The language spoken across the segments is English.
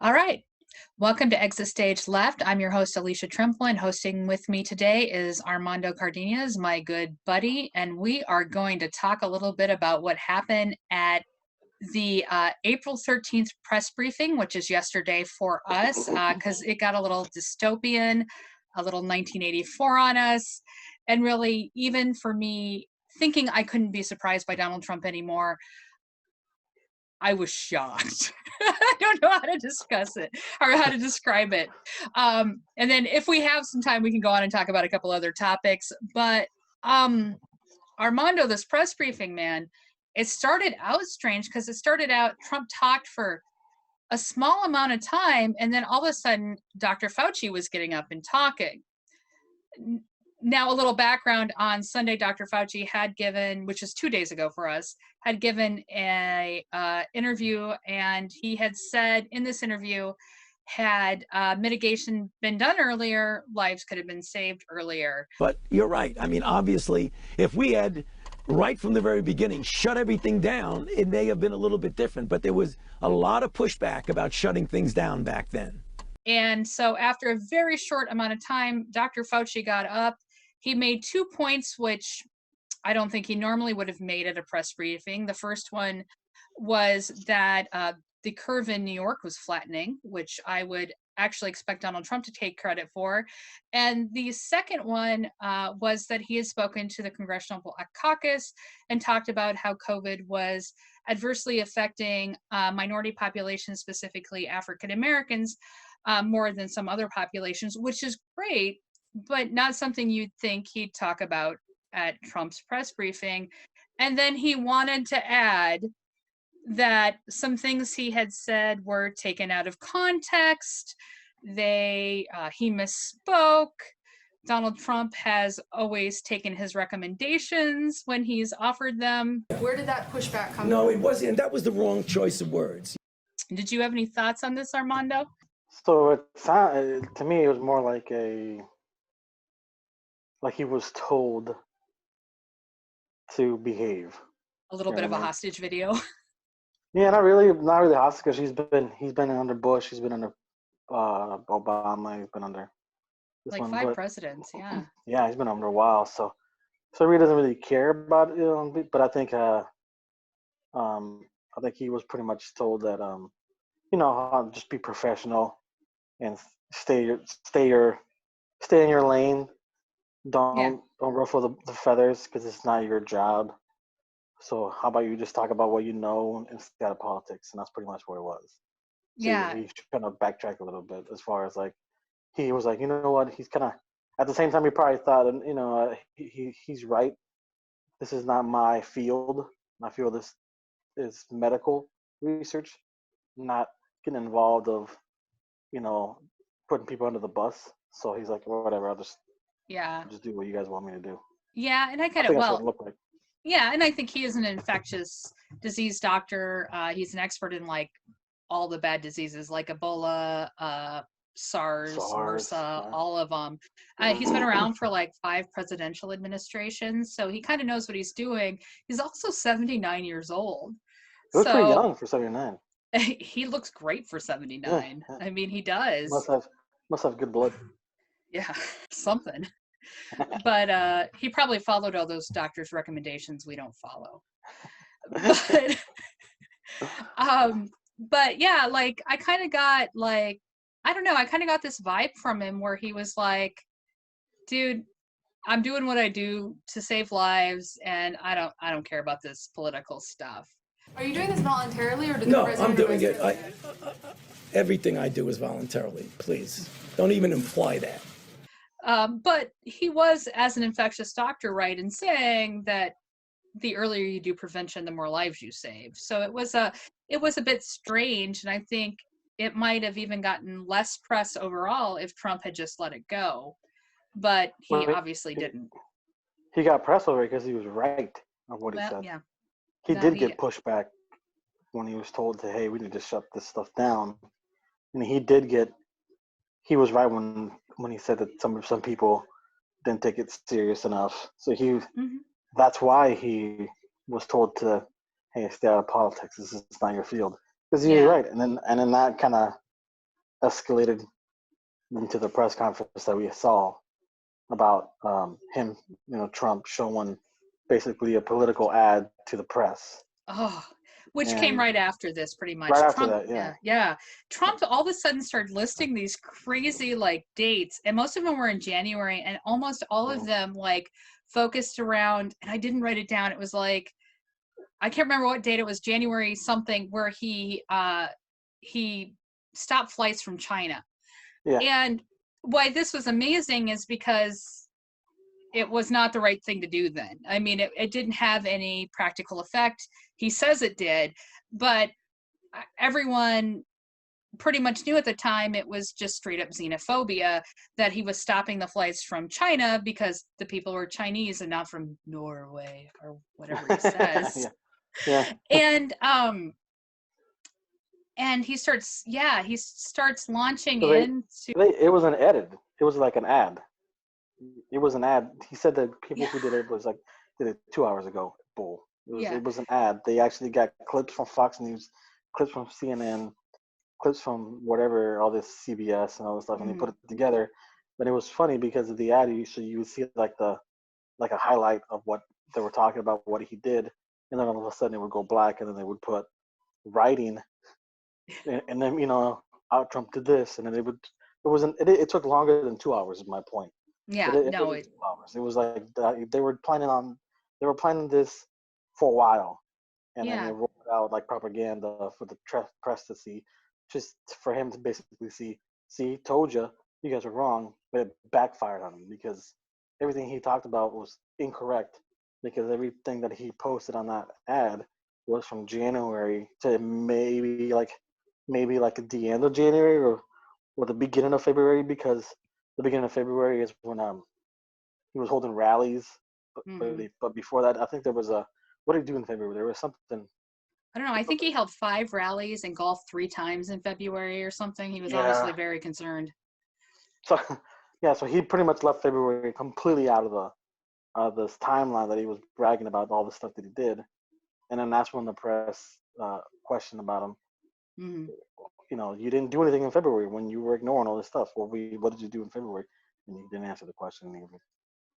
All right. Welcome to Exit Stage Left. I'm your host, Alicia Trimplin. Hosting with me today is Armando Cardenas, my good buddy, and we are going to talk a little bit about what happened at the April 13th press briefing, which is yesterday for us, because it got a little dystopian, a little 1984 on us. And really, even for me, thinking I couldn't be surprised by Donald Trump anymore, I was shocked. I don't know how to discuss it or how to describe it. And then if we have some time, we can go on and talk about a couple other topics. But Armando, this press briefing, man, it started out strange because it started out Trump talked for a small amount of time, and then all of a sudden, Dr. Fauci was getting up and talking. Now, a little background on Sunday, Dr. Fauci had given, which is 2 days ago for us, had given a interview, and he had said in this interview, had mitigation been done earlier, lives could have been saved earlier. But you're right. I mean, obviously, if we had right from the very beginning shut everything down, it may have been a little bit different. But there was a lot of pushback about shutting things down back then. And so after a very short amount of time, Dr. Fauci got up. He made 2 points, which I don't think he normally would have made at a press briefing. The first one was that the curve in New York was flattening, which I would actually expect Donald Trump to take credit for. And the second one was that he had spoken to the Congressional Black Caucus and talked about how COVID was adversely affecting minority populations, specifically African Americans, more than some other populations, which is great, but not something you'd think he'd talk about at Trump's press briefing. And then he wanted to add that some things he had said were taken out of context. He misspoke. Donald Trump has always taken his recommendations when he's offered them. Where did that pushback come from? No, it wasn't. That was the wrong choice of words. Did you have any thoughts on this, Armando? So it sounded to me, it was more like he was told to behave. A little bit of a hostage video. Yeah, not really hostage, because he's been under Bush, he's been under Obama, he's been under this like one, 5 presidents, yeah. Yeah, he's been under a while, so he really doesn't really care about it, but I think he was pretty much told that just be professional and stay in your lane. Don't ruffle the feathers, because it's not your job. So how about you just talk about what you know and stay out of politics? And that's pretty much what it was. So Yeah. He's trying to backtrack a little bit as far as he was like, you know what? He's kind of, at the same time, he probably thought, he's right. This is not my field. My field is medical research, not getting involved of, putting people under the bus. So he's like, well, whatever, I'll just do what you guys want me to do. Yeah, and I think that's what it looked like. Yeah, and I think he is an infectious disease doctor. He's an expert in all the bad diseases like Ebola, SARS, MRSA, all of them. He's been around for 5 presidential administrations, so he kind of knows what he's doing. He's also 79 years old. He looks pretty young for 79. He looks great for 79. Yeah. I mean, he does. Must have good blood. Yeah, something. But he probably followed all those doctors' recommendations we don't follow. But yeah, I kind of got I don't know, I kind of got this vibe from him where he was like, dude, I'm doing what I do to save lives, and I don't care about this political stuff. Are you doing this voluntarily, or did No, the president? I'm doing it. Everything I do is voluntarily. Please, don't even imply that. But he was, as an infectious doctor, right in saying that the earlier you do prevention, the more lives you save. So it was a bit strange, and I think it might have even gotten less press overall if Trump had just let it go. But he obviously didn't. He got press over it because he was right on what he said. Yeah. He did get pushback when he was told to, hey, we need to shut this stuff down. And he was right when he said that some people didn't take it serious enough. So that's why he was told to, hey, stay out of politics. This is not your field. Because he was right. And then that kind of escalated into the press conference that we saw about him, Trump showing basically a political ad to the press. Oh, which came And right after this, pretty right much. after Trump, that, yeah. yeah. Trump all of a sudden started listing these crazy like dates, and most of them were in January, and almost all of Mhm. them like focused around. And I didn't write it down. It was like I can't remember what date it was, January something, where he stopped flights from China. Yeah. And why this was amazing is because it was not the right thing to do then. I mean, it didn't have any practical effect. He says it did, but everyone pretty much knew at the time it was just straight up xenophobia that he was stopping the flights from China because the people were Chinese and not from Norway or whatever he says. Yeah. Yeah. And he starts launching So into it was an edit. It was like an ad. It was an ad. He said that people yeah who did it was like did it 2 hours ago. Bull. yeah It was an ad. They actually got clips from Fox News, clips from CNN, clips from whatever, all this CBS and all this stuff, and they put mm, it together. But it was funny because of the ad. You would see like a highlight of what they were talking about, what he did, and then all of a sudden it would go black, and then they would put writing, and then out Trump did this, and then it would. It wasn't. It took longer than 2 hours. Is my point. yeah It no wasn't it 2 hours. It was like they were planning this for a while, and then they yeah rolled out like propaganda for the press to see, just for him to basically see, told you, you guys are wrong, but it backfired on him because everything he talked about was incorrect because everything that he posted on that ad was from January to maybe like at the end of January or the beginning of February because the beginning of February is when he was holding rallies, hmm but before that, I think there was a what did he do in February? There was something. I don't know. I think he held 5 rallies and golfed 3 times in February or something. He was obviously Yeah. very concerned. So yeah, so he pretty much left February completely out of the this timeline that he was bragging about all the stuff that he did, and then that's when the press questioned about him. hmm You didn't do anything in February when you were ignoring all this stuff. What did you do in February? And he didn't answer the question.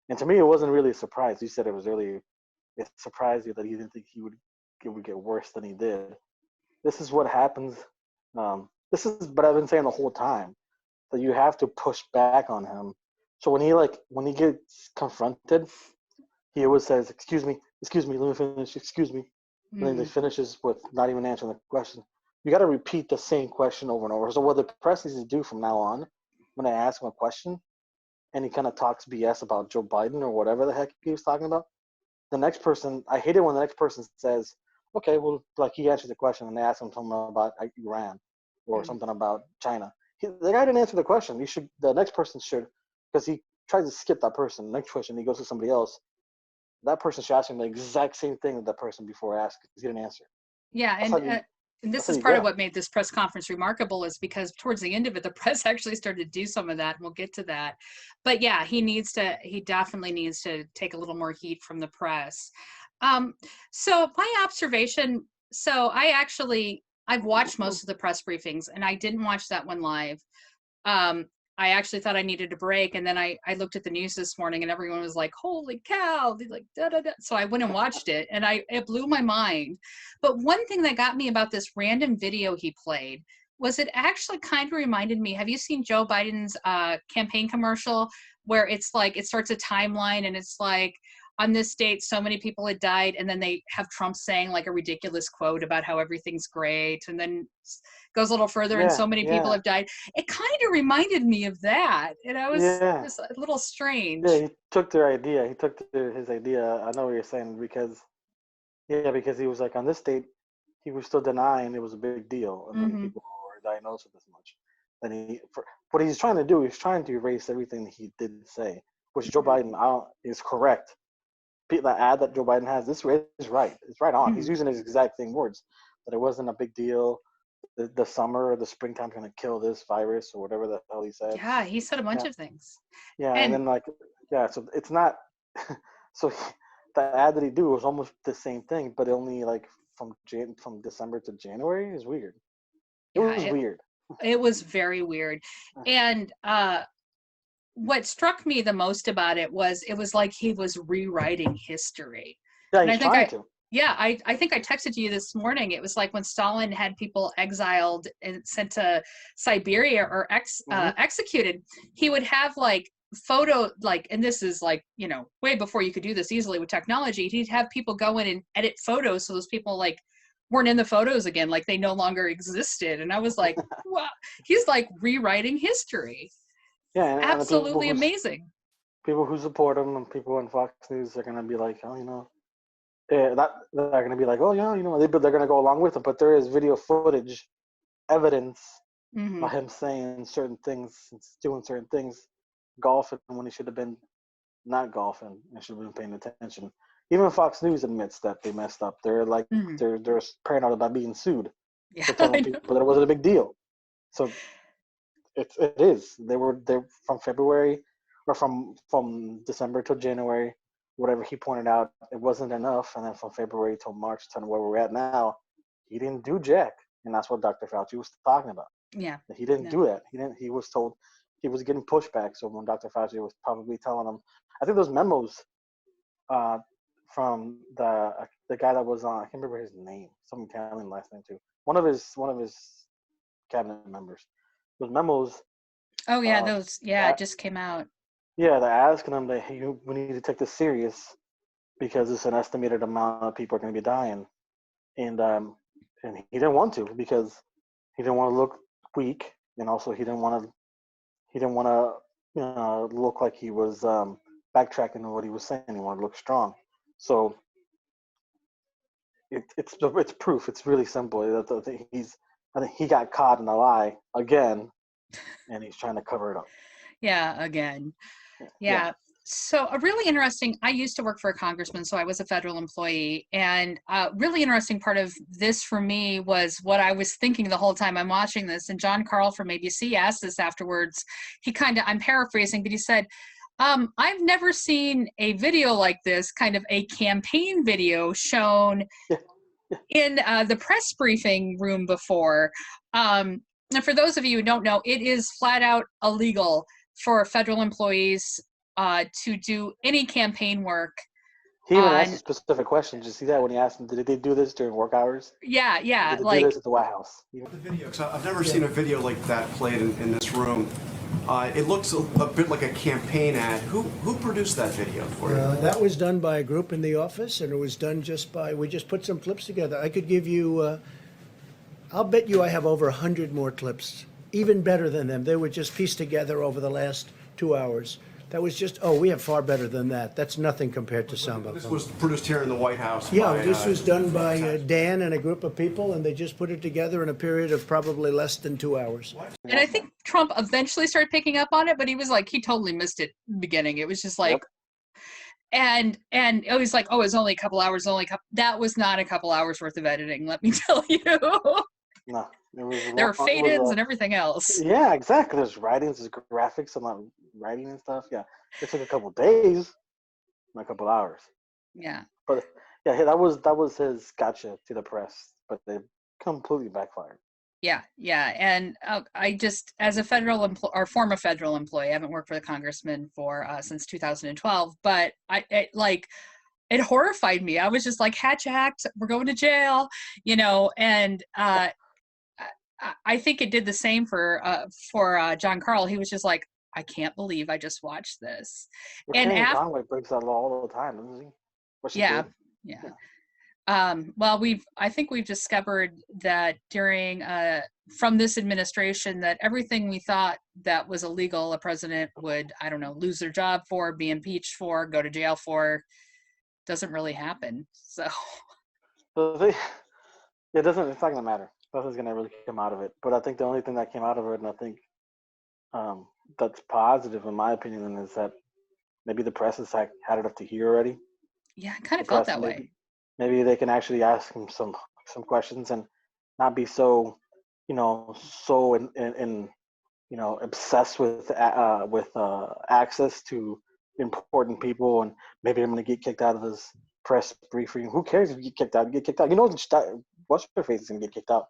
And to me, it wasn't really a surprise. You said it surprised you that he didn't think it would get worse than he did. This is what happens. This is, but I've been saying the whole time that you have to push back on him. So when he gets confronted, he always says, excuse me, let me finish, excuse me," and then he hmm finishes with not even answering the question. You got to repeat the same question over and over. So what the press needs to do from now on, when they ask him a question, and he kind of talks BS about Joe Biden or whatever the heck he was talking about, the next person, I hate it when the next person says, okay, well, like he answers the question and they ask him something about Iran or hmm something about China. The guy didn't answer the question. The next person should, because he tries to skip that person. The next question, he goes to somebody else. That person should ask him the exact same thing that person before asked because he didn't answer. Yeah, That's how you, and that's this how is you part get of him. what made this press conference remarkable is because towards the end of it, the press actually started to do some of that. And we'll get to that. But yeah, he definitely needs to take a little more heat from the press. Um, so my observation, so I've watched most of the press briefings and I didn't watch that one live. um, I actually thought I needed a break, and then I looked at the news this morning, and everyone was like, "Holy cow!" They're like, da, da, da. So I went and watched it, and it blew my mind. But one thing that got me about this random video he played was it actually kind of reminded me. Have you seen Joe Biden's campaign commercial where it's like it starts a timeline, and it's like on this date so many people had died, and then they have Trump saying like a ridiculous quote about how everything's great, and then goes a little further and Yeah, so many people yeah, have died. It kind of reminded me of that, and it yeah, was a little yeah. strange. He took their idea. He took his idea. I know what you're saying because he was like on this date, he was still denying it was a big deal, and then hmm people were diagnosed with this much. Then what he's trying to do, he's trying to erase everything that he did say, which Joe Biden is correct. The ad that Joe Biden has, this is right. It's right on. He's hmm using his exact same words that it wasn't a big deal. The summer or the springtime's going to kill this virus or whatever the hell he said. Yeah, he said a bunch Yeah, of things. yeah, and And then yeah, so it's not. So the ad that he do was almost the same thing, but only like from December to January is weird. It yeah, was weird. It was very weird. And what struck me the most about it was like he was rewriting history. Yeah, And he's trying to. I think I texted you this morning. It was like when Stalin had people exiled and sent to Siberia or executed, he would have like and this is like, way before you could do this easily with technology. He'd have people go in and edit photos so those people like weren't in the photos again, like they no longer existed. And I was like, wow, he's like rewriting history. Yeah, and the Absolutely amazing. people who support him and people in Fox News are gonna be like, oh, they're gonna be like, oh, they're gonna go along with him. But there is video footage, evidence Hmm. of him saying certain things, doing certain things, golfing when he should have been not golfing and should have been paying attention. Even Fox News admits that they messed up. They're like, Hmm. they're paranoid about being sued Yeah, for telling I know. people that it wasn't a big deal. So it is. They're from February or from December to January, whatever he pointed out, it wasn't enough, and then from February till March to where we're at now, he didn't do jack, and that's what Dr. Fauci was talking about. Yeah. He didn't No. do that. He didn't. He was told he was getting pushback. So when Dr. Fauci was probably telling him, I think those memos uh, from the guy that was on, I can't remember his name, some Italian last name too. One of his cabinet members. Those memos, Oh yeah, uh, those. Yeah, it that, just came out. yeah, they're asking him that, hey, we need to take this serious because it's an estimated amount of people are going to be dying, and he didn't want to because he didn't want to look weak, and also he didn't want to look like he was backtracking on what he was saying. He wanted to look strong. So it's proof. It's really simple. I think he got caught in a lie again, and he's trying to cover it up. Yeah, again. Yeah. Yeah. So a really interesting, I used to work for a congressman, so I was a federal employee. And a really interesting part of this for me was what I was thinking the whole time I'm watching this. And John Carl from ABC asked this afterwards. I'm paraphrasing, but he said, I've never seen a video like this, kind of a campaign video shown Yeah. in the press briefing room before. And for those of you who don't know, it is flat out illegal for federal employees to do any campaign work He even asked a on. specific question. Did you see that when he asked him, did they do this during work hours? Yeah, Did they do like, this at the White House? The video, 'cause I've never seen a video like that played in this room. It looks a bit like a campaign ad. Who produced that video for you? That was done by a group in the office, and it was done we just put some clips together. I could give you, I'll bet you I have over 100 more clips, even better than them. They were just pieced together over the last 2 hours. That was we have far better than that. That's nothing compared to some of This them. was produced here in the White House. Yeah, by, this was done by Dan and a group of people, and they just put it together in a period of probably less than 2 hours. and I think Trump eventually started picking up on it, but he was like, he totally missed it in the beginning. It was just like, Yep. and it was like, oh, it's only a couple hours, that was not a couple hours worth of editing, let me tell you. No, it was. There were It was, fade-ins and everything else. yeah, exactly. There's writings, there's graphics, and like writing and stuff. Yeah, it took a couple days, not a couple hours. Yeah. But yeah, that was his gotcha to the press, but they completely backfired. Yeah, and I just, as a federal or former federal employee, I haven't worked for the congressman for since 2012, but it horrified me. I was just like, hatch act, we're going to jail, and I think it did the same for John Carl. He was just like, I can't believe I just watched this, Well, and Karen after, Conway breaks that law all the time, doesn't he? What she yeah, did. yeah. Yeah. Well, I think we've discovered that during from this administration that everything we thought that was illegal, a president would, I don't know, lose their job for, be impeached for, go to jail for, doesn't really happen. So So it doesn't. It's not gonna matter. Nothing's gonna really come out of it. But I think the only thing that came out of it, and I think that's positive in my opinion, is that maybe the press has had enough to hear already. yeah, I kind The of felt press that way. maybe they can actually ask him some questions and not be so so in obsessed with access to important people, and maybe I'm gonna get kicked out of this press briefing. Who cares if you get kicked out? You get kicked out. What's her face is gonna get kicked out.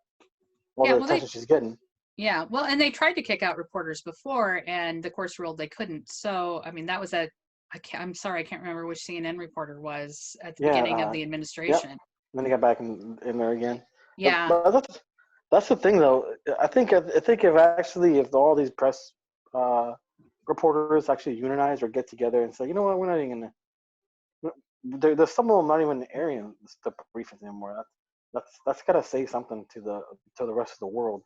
All Yeah, the well, attention she's getting. Yeah, well, and they tried to kick out reporters before, and the courts ruled they couldn't. So, I mean, that was I'm sorry, I can't remember which CNN reporter was at the Yeah. beginning of the Yep. administration. Then they got back in there again. Yeah, But that's the thing, though. I think if all these press uh, reporters actually unionize or get together and say, you know what, we're not even gonna. There's some of them not even airing the briefings anymore. That's gotta say something to the rest of the world,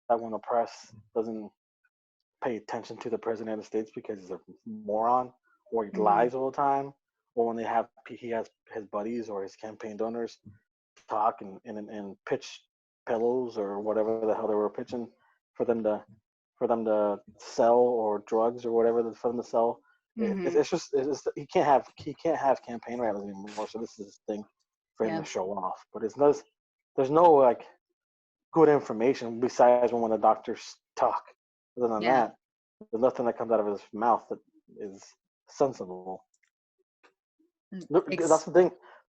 that when the press doesn't pay attention to the president of the states because he's a moron or he hmm lies all the time, or when he has his buddies or his campaign donors talk and pitch pillows or whatever the hell they were pitching for them to sell, or drugs or whatever for them to sell. hmm It's he can't have campaign rallies anymore. So this is his thing for him yeah, to show off. But there's no like good information besides when the doctors talk. Other than yeah. that, there's nothing that comes out of his mouth that is sensible. Mm, That's the thing.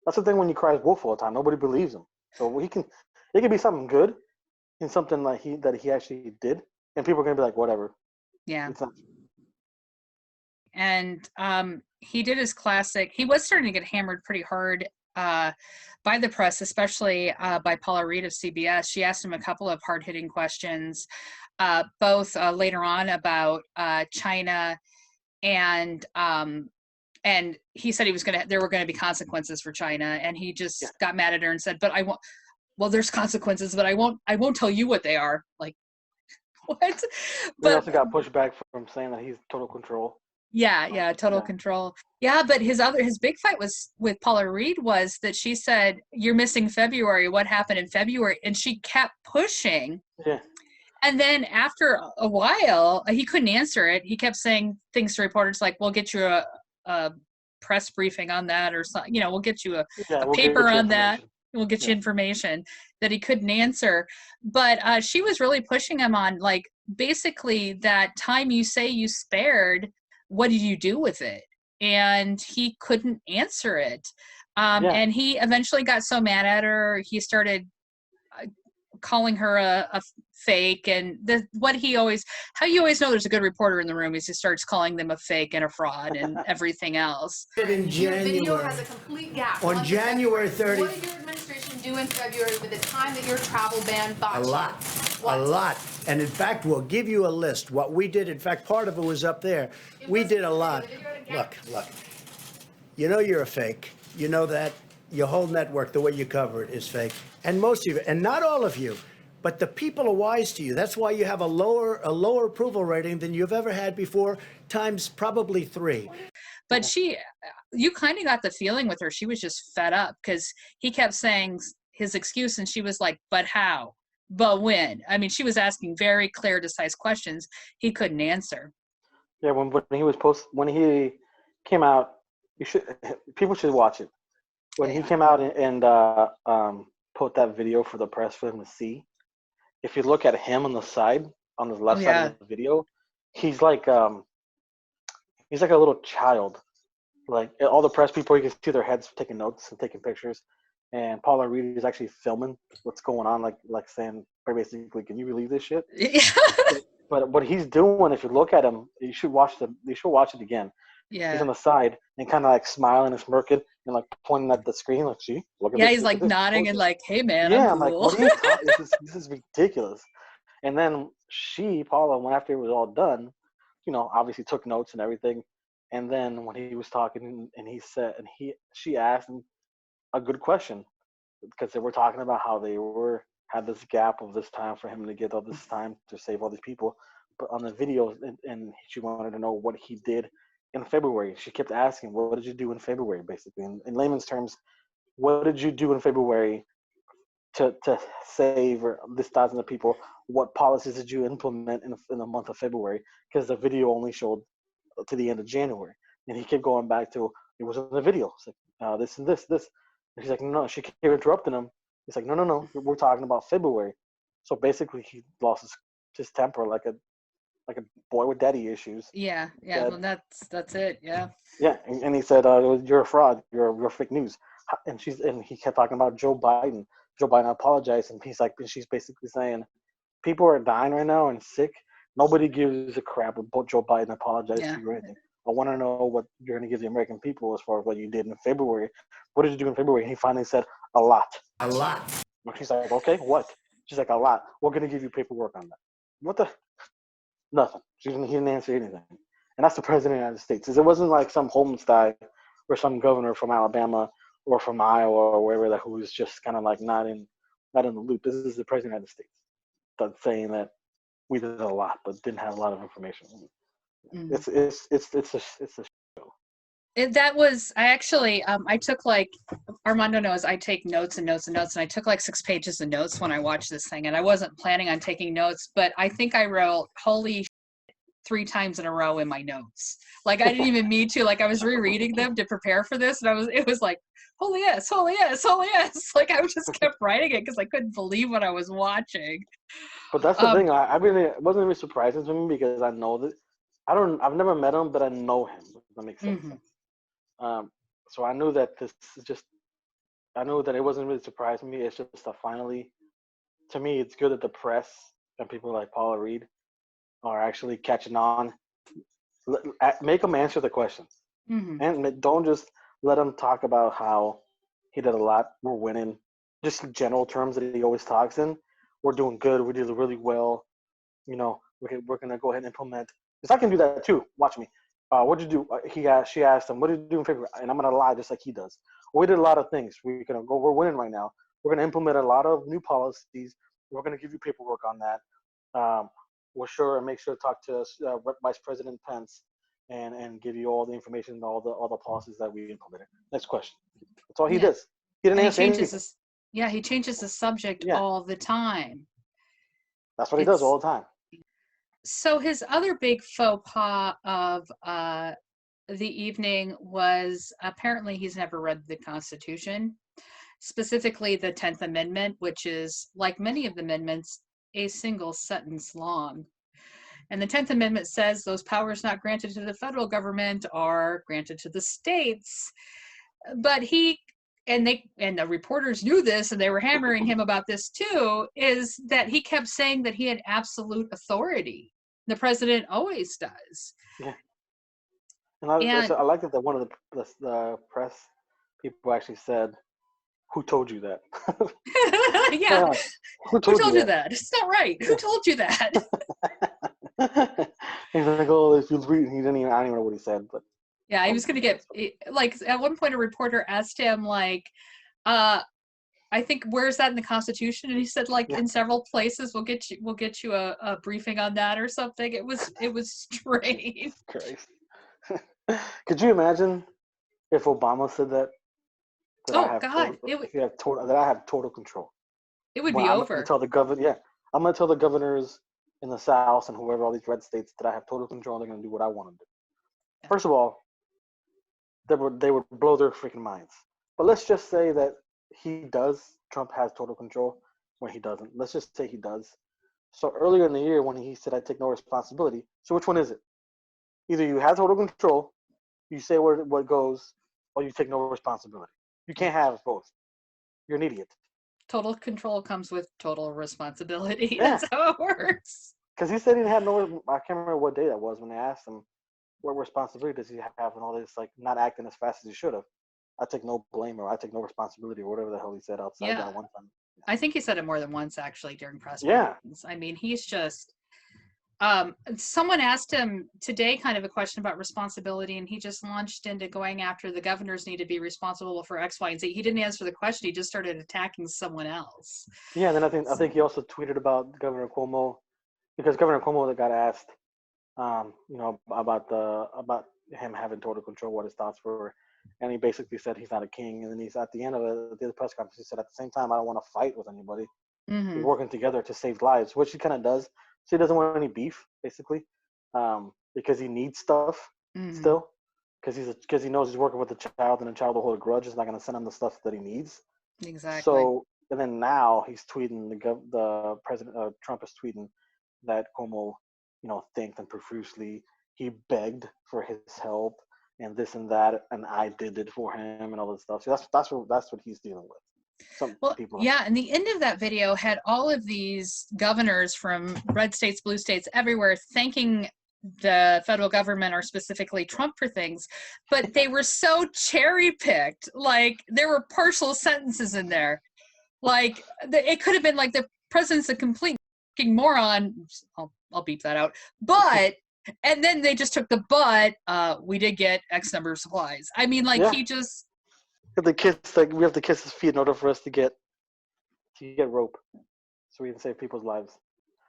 That's the thing when you cry wolf all the time. Nobody believes him. So it could be something good and something that he actually did, and people are gonna be like, whatever. yeah. It's not. And he did his classic. He was starting to get hammered pretty hard uh, by the press, especially by Paula Reed of CBS. She asked him a couple of hard-hitting questions, both later on about China, and and he said there were going to be consequences for China, and he Yeah. just got mad at her and said, "But I won't. Well, there's consequences, but I won't tell you what they are." Like what? He But also got pushback from saying that he's total control. yeah, total Yeah. control. Yeah, but his big fight was with Paula Reed, was that she said, "You're missing February. What happened in February?" And she kept pushing. Yeah. And then after a while, he couldn't answer it. He kept saying things to reporters like, "We'll get you a press briefing on that," or something. We'll get you Yeah. a We'll paper get you on that. information. We'll get you Yeah. information that he couldn't answer. But she was really pushing him on, like, basically, that time you say you spared, what did you do with it? And he couldn't answer it. Yeah. And he eventually got so mad at her, he started calling her a fake, and how you always know there's a good reporter in the room is he starts calling them a fake and a fraud and everything else. In Your video January, has a complete gap. on Month of January February. 30th. What did your administration do in February with the time that your travel ban got A you? lot. What? A lot. And in fact, we'll give you a list. What we did, in fact, part of it was up there. We did a lot. Look. You know you're a fake. You know that. Your whole network, the way you cover it, is fake. And most of you, and not all of you, but the people are wise to you. That's why you have a lower approval rating than you've ever had before, times probably 3. But you kind of got the feeling with her she was just fed up, because he kept saying his excuse, and she was like, "But how? But when?" I mean, she was asking very clear, concise questions he couldn't answer. Yeah. When he came out, people should watch it. When he Yeah. came out and put that video for the press for them to see, if you look at him on the Oh left side yeah. of the video, he's like he's like a little child. Like all the press people, you can see their heads taking notes and taking pictures. And Paula Reed is actually filming what's going on, like saying basically, "Can you believe this shit?" Yeah. But what he's doing, if you look at him, You should watch it again. He's Yeah. on the side and kind of like smiling and smirking and like pointing at the screen, like, "See, look at Yeah, this, he's look at like this." nodding and like, "Hey man, I'm Yeah, I'm like, cool." what are you talking? This is ridiculous. And then Paula, when after it was all done, obviously took notes and everything. And then when he was talking, and she asked him a good question, because they were talking about how had this gap of this time for him to get all this time to save all these people. But on the video, and she wanted to know what he did in February. She kept asking, "What did you do in February?" Basically, in layman's terms, what did you do in February to save this thousands of people? What policies did you implement in the month of February? Because the video only showed to the end of January, and he kept going back to, it was in the video. It's like, this and this. And he's like, no. She kept interrupting him. He's like, no. We're talking about February. So basically, he lost his temper like a boy with daddy issues. Yeah. Said, Well, that's it. Yeah. yeah, and he said, "You're a fraud. You're fake news." And he kept talking about Joe Biden. Joe Biden apologized, and she's basically saying, people are dying right now and sick. Nobody gives a crap about Joe Biden apologized Yeah. to you or anything. I want to know what you're going to give the American people as far as what you did in February. What did you do in February? And he finally said, a lot. A lot. She's like, okay, what? She's like, a lot. We're going to give you paperwork on that. What the? Nothing. He didn't answer anything. And that's the president of the United States. It wasn't like some homeless guy or some governor from Alabama or from Iowa or wherever that who was just kind of like not in the loop. This is the president of the United States that's saying that we did a lot, but didn't have a lot of information. Mm. It's a show. That was, I actually, I took like, Armando knows I take notes and notes and notes, and I took like 6 pages of notes when I watched this thing, and I wasn't planning on taking notes, but I think I wrote holy 3 times in a row in my notes. Like I didn't even mean to, like I was rereading them to prepare for this, and it was like, holy yes, holy yes, holy yes. Like I just kept writing it because I couldn't believe what I was watching. But that's the thing. It wasn't really surprising to me because I know that I've never met him, but I know him. If that makes sense. Mm-hmm. So I knew that I knew that it wasn't really surprising me. It's just that finally, to me, it's good that the press and people like Paula Reed are actually catching on. Make them answer the questions, Mm-hmm. and don't just let him talk about how he did a lot. We're winning, just in general terms that he always talks in. We're doing good. We did really well. You know, we're gonna go ahead and implement. Because I can do that too. Watch me. What did you do? She asked him, "What did you do in February?" And I'm gonna lie, just like he does. We did a lot of things. We're winning right now. We're gonna implement a lot of new policies. We're gonna give you paperwork on that. We're sure and make sure to talk to Vice President Pence and give you all the information, all the policies that we implemented. Next question. That's all he Yeah. does. He didn't And answer anything. he changes the subject Yeah, all the time. that's what he does It's all the time. so his other big faux pas of the evening was apparently he's never read the Constitution, specifically the 10th Amendment, which is, like many of the amendments, a single sentence long. And the 10th Amendment says those powers not granted to the federal government are granted to the states. But and the reporters knew this and they were hammering him about this too, is that he kept saying that he had absolute authority. The president always does. Yeah. And I like that one of the press people actually said, "Who told you that?" yeah, Who who told you told you that? that? It's not right. Who told you that? He's like, "Oh, if you read," he didn't even. I don't even know what he said, but Yeah, he was going to get, like, at one point a reporter asked him, like, I think, where's that in the Constitution? And he said, like, yeah, in several places. We'll get you a briefing on that or something. It was strange. Christ. Could you imagine if Obama said that Oh God, that I have total control? it would Well, be I'm going to over. tell the governor. Yeah, I'm going to tell the governors in the South and whoever all these red states that I have total control. They're going to do what I want to do. Yeah. First of all, they would blow their freaking minds. But let's just say that Trump has total control when he doesn't. Let's just say he does. So earlier in the year when he said I take no responsibility, so which one is it? Either you have total control, you say what goes, or you take no responsibility. You can't have both. You're an idiot. Total control comes with total responsibility. Yeah, That's how it works. because he said he didn't have no. I can't remember what day that was when they asked him what responsibility does he have and all this, like not acting as fast as he should have. I take no blame or I take no responsibility or whatever the hell he said outside Yeah, that one time. I think he said it more than once actually during press Yeah, briefings. I mean, he's just. Someone asked him today kind of a question about responsibility, and he just launched into going after the governors need to be responsible for X, Y, and Z. He didn't answer the question. He just started attacking someone else. yeah. And then I think he also tweeted about Governor Cuomo because Governor Cuomo that got asked, about him having total control, what his thoughts were, and he basically said he's not a king. And then he's at the end of the press conference, he said at the same time I don't want to fight with anybody. We're Mm-hmm. working together to save lives, which he kind of does. So he doesn't want any beef, basically, because he needs stuff Mm-hmm. still, because he knows he's working with the child, and the child will hold a grudge. Is not going to send him the stuff that he needs. Exactly. So, and then now he's tweeting the president Trump is tweeting that Cuomo, thanked him profusely. He begged for his help and this and that, and I did it for him and all this stuff. So that's what he's dealing with. Some Well, people are. yeah, and the end of that video had all of these governors from red states, blue states, everywhere thanking the federal government or specifically Trump for things, but they were so cherry picked. Like there were partial sentences in there. Like it could have been like the president's a complete moron. I'll beep that out. But and then they just took the but. We did get X number of supplies. I mean, like Yeah. he just. We have to kiss his feet in order for us to get rope, so we can save people's lives.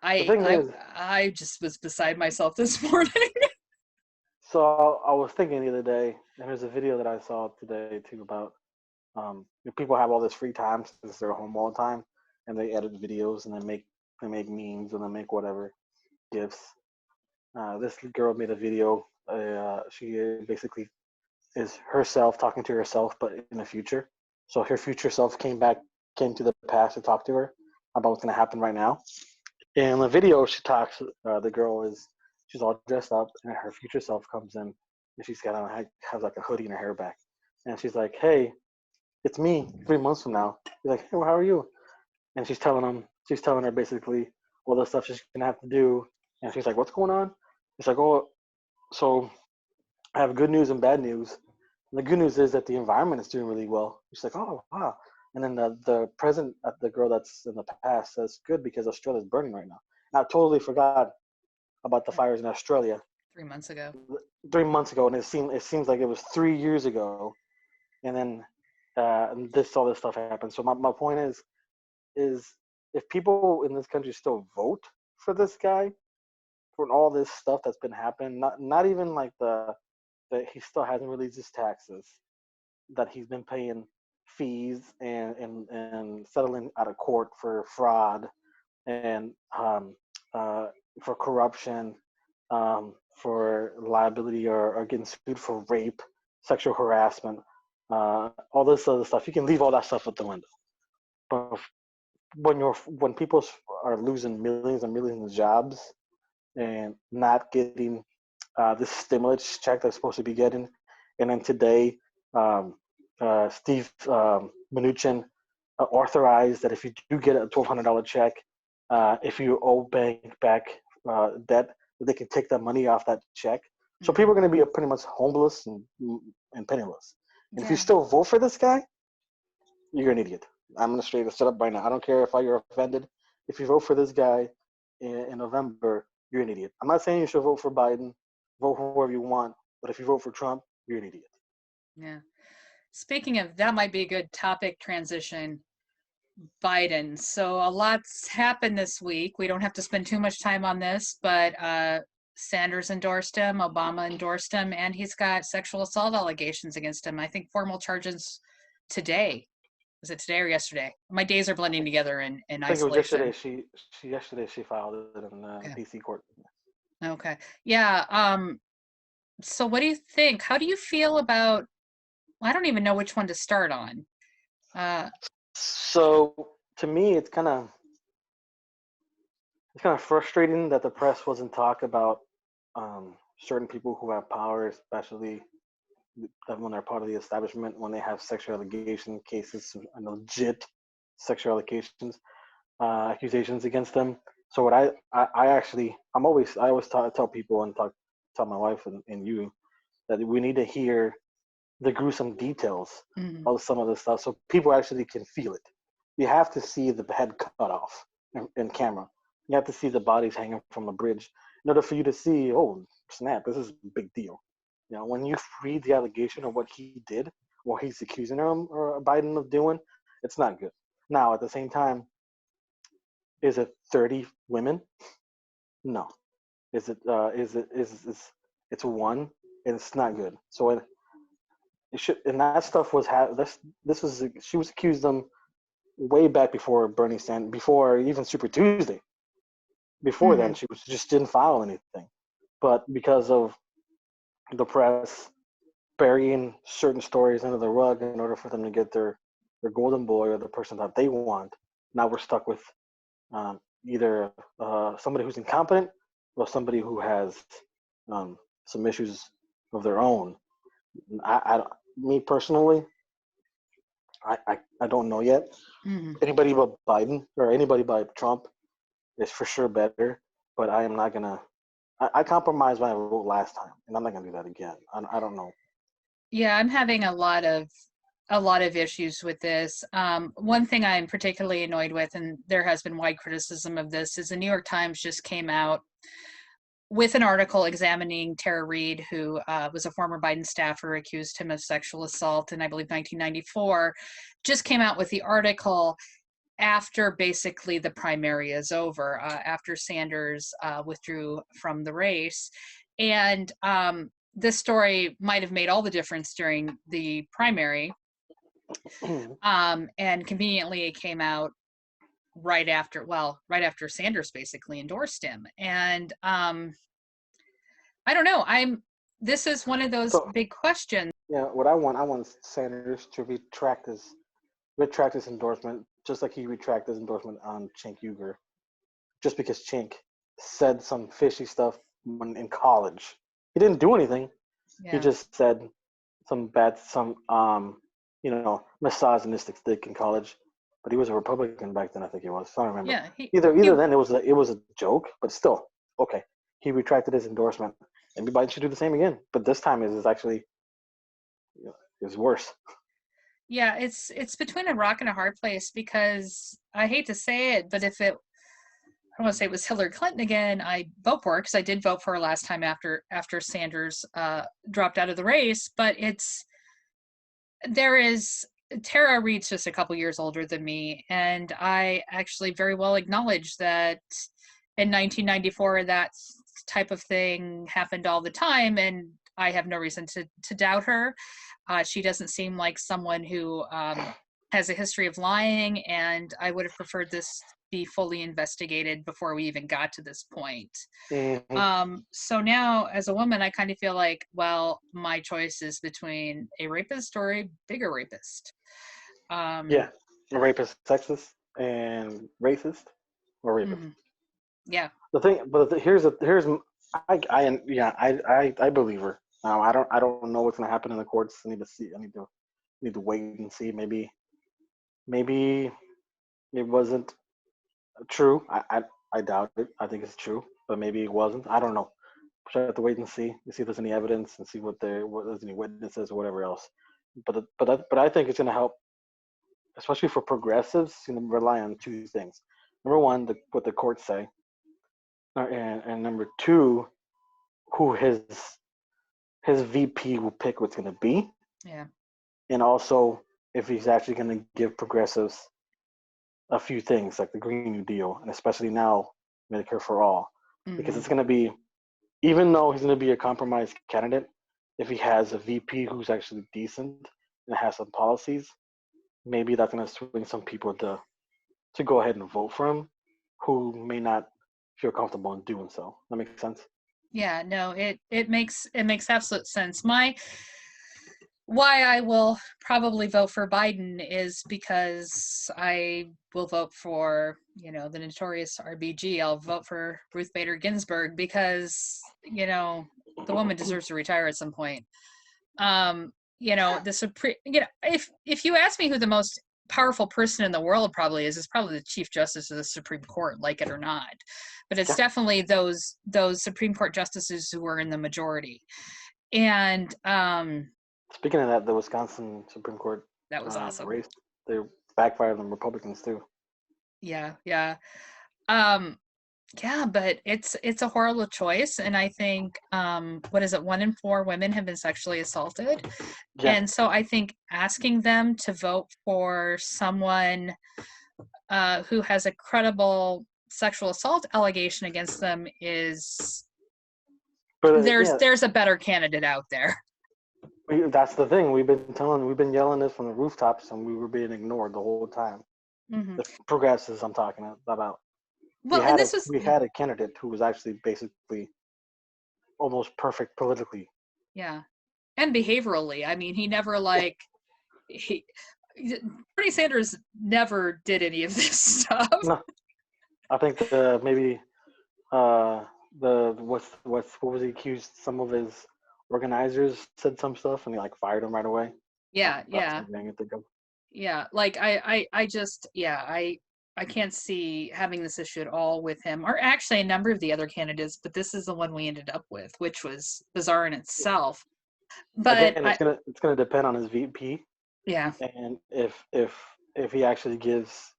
The thing is, I just was beside myself this morning. so I was thinking the other day, and there's a video that I saw today too about people have all this free time since they're home all the time, and they edit videos and they make memes and they make whatever gifs. This girl made a video. She basically is herself talking to herself, but in the future. So her future self came to the past to talk to her about what's going to happen right now. In the video, she talks. The girl she's all dressed up, and her future self comes in, and she's got has like a hoodie and her hair back, and she's like, "Hey, it's me. 3 months from now." He's like, "Hey, well, how are you?" And she's telling her basically all the stuff she's gonna have to do, and she's like, "What's going on?" He's like, "Oh, so I have good news and bad news. And the good news is that the environment is doing really well." She's like, "Oh, wow." And then the present, the girl that's in the past says, "Good, because Australia's burning right now." And I totally forgot about the fires in Australia 3 months ago. 3 months ago, and it seems like it was 3 years ago. And then all this stuff happened. So my point is if people in this country still vote for this guy for all this stuff that's been happening, not even like that he still hasn't released his taxes, that he's been paying fees and settling out of court for fraud and for corruption, for liability or getting sued for rape, sexual harassment, all this other stuff. You can leave all that stuff at the window. But when people are losing millions and millions of jobs and not getting this stimulus check they're supposed to be getting, and then today, Steve Mnuchin authorized that if you do get a $1,200 check, if you owe bank back debt, they can take that money off that check. So people are going to be pretty much homeless and penniless. And if you still vote for this guy, you're an idiot. I'm going to straight it up right now. I don't care if you're offended. If you vote for this guy in November, you're an idiot. I'm not saying you should vote for Biden, vote for whoever you want, but if you vote for Trump, you're an idiot. Yeah. Speaking of, that might be a good topic transition. Biden. So a lot's happened this week. We don't have to spend too much time on this, but Sanders endorsed him, Obama endorsed him, and he's got sexual assault allegations against him. I think formal charges today. Was it today or yesterday? My days are blending together in I think isolation. it was yesterday. She filed it in PC court. Okay. Yeah. So what do you think? How do you feel about, I don't even know which one to start on. So to me, it's kind of frustrating that the press wasn't talk about certain people who have power, especially when they're part of the establishment, when they have sexual allegation cases, legit sexual accusations against them. So what I always tell people and tell my wife and you that we need to hear the gruesome details of some of this stuff so people actually can feel it. You have to see the head cut off in camera. You have to see the bodies hanging from a bridge in order for you to see, oh snap, this is a big deal. You know, when you read the allegation of what he did or he's accusing him or Biden of doing, it's not good. Now, at the same time, is it 30 women? No. Is it? It's one, and it's not good. So it should, and that stuff was she was accused them way back before Bernie Sanders, before even Super Tuesday. Before then, she just didn't file anything, but because of the press burying certain stories under the rug in order for them to get their golden boy or the person that they want, now we're stuck with either somebody who's incompetent or somebody who has some issues of their own. Me personally, I don't know yet. Mhm. Anybody but Biden or anybody but Trump is for sure better. But I am not gonna. I compromised my vote last time, and I'm not gonna do that again. I don't know. Yeah, I'm having a lot of issues with this. One thing I'm particularly annoyed with, and there has been wide criticism of this, is the New York Times just came out with an article examining Tara Reid, who was a former Biden staffer, accused him of sexual assault in, I believe, 1994. Just came out with the article after basically the primary is over, after Sanders withdrew from the race. And this story might have made all the difference during the primary. And conveniently, it came out right after Sanders basically endorsed him. And I don't know. This is one of those So big questions. yeah, what I want Sanders to retract his endorsement, just like he retracted his endorsement on Cenk Uygur, just because Cenk said some fishy stuff when in college. He didn't do anything. He Yeah. just said some misogynistic stick in college. But he was a Republican back then, I think he was. I don't remember. Yeah. Either then it was a joke, but still okay. He retracted his endorsement. And Biden should do the same again. But this time is actually is worse. Yeah, it's between a rock and a hard place, because I hate to say it, but if I don't want to say it was Hillary Clinton again, I vote for her, because I did vote for her last time after Sanders dropped out of the race. But there is Tara Reid's just a couple years older than me, and I actually very well acknowledge that in 1994 that type of thing happened all the time, and I have no reason to doubt her. She doesn't seem like someone who has a history of lying, and I would have preferred this be fully investigated before we even got to this point. Mm-hmm. So now, as a woman, I kind of feel like, well, my choice is between a rapist or a bigger rapist. Yeah, a rapist, sexist, and racist, or rapist. Mhm. Yeah. The thing, but here's I believe her. I don't know what's gonna happen in the courts. I need to see. Need to wait and see. Maybe it wasn't true. I doubt it. I think it's true, but maybe it wasn't. I don't know. So I have to wait and see if there's any evidence and see what there's any witnesses or whatever else. But I think it's gonna help, especially for progressives. You know, rely on two things. Number one, what the courts say, and number two, who his VP will pick what's going to be, Yeah. and also if he's actually going to give progressives a few things like the Green New Deal, and especially now Medicare for all, because Hmm. it's going to be, even though he's going to be a compromised candidate, if he has a VP who's actually decent and has some policies, maybe that's going to swing some people to go ahead and vote for him, who may not feel comfortable in doing so. That makes sense. Yeah. No, it makes absolute sense. Why I will probably vote for Biden is because I will vote for, the notorious RBG. I'll vote for Ruth Bader Ginsburg because, the woman deserves to retire at some point. The Supreme, if you ask me who the most powerful person in the world probably is probably the Chief Justice of the Supreme Court, like it or not. But it's Yeah. definitely those Supreme Court justices who are in the majority. And Speaking of that, the Wisconsin Supreme Court that was awesome. race, they backfired on Republicans too. Yeah, yeah. Um, yeah, but it's a horrible choice. And I think what is it, 1 in 4 women have been sexually assaulted. Yeah, And so I think asking them to vote for someone who has a credible sexual assault allegation against them is but there's yeah, there's a better candidate out there. that's the thing. We've been yelling this from the rooftops, and we were being ignored the whole time. Hmm. The progressives I'm talking about. Well, and this was, We had a candidate who was actually basically almost perfect politically. yeah, and behaviorally. I mean, he never he Bernie Sanders never did any of this stuff. No, I think maybe the what was he accused? Some of his organizers said some stuff, and he like fired him right away. Yeah, That's yeah. something I can think of. Yeah, like I just yeah, I can't see having this issue at all with him, or actually a number of the other candidates, but this is the one we ended up with, which was bizarre in itself. But Again, I it's gonna depend on his VP, yeah. and if he actually gives.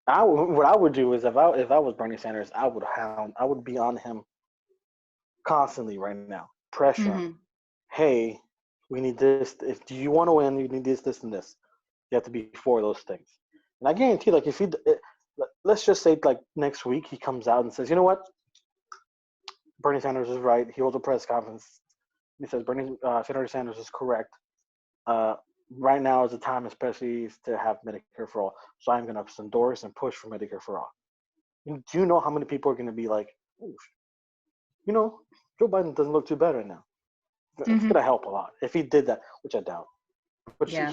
What I would do is if I was Bernie Sanders, I would be on him constantly right now, pressure him. Hmm. Hey, we need this. If do you want to win, you need this, this, and this. You have to be for those things. And I guarantee, like, if let's just say, like, next week he comes out and says, you know what, Bernie Sanders is right. He holds a press conference. He says Senator Sanders is correct. Uh, right now is the time, especially to have Medicare for all. So I'm going to endorse and push for Medicare for all. Do you know how many people are going to be like, oh, you know, Joe Biden doesn't look too bad right now. It's Hmm. going to help a lot if he did that, which I doubt. But Yeah.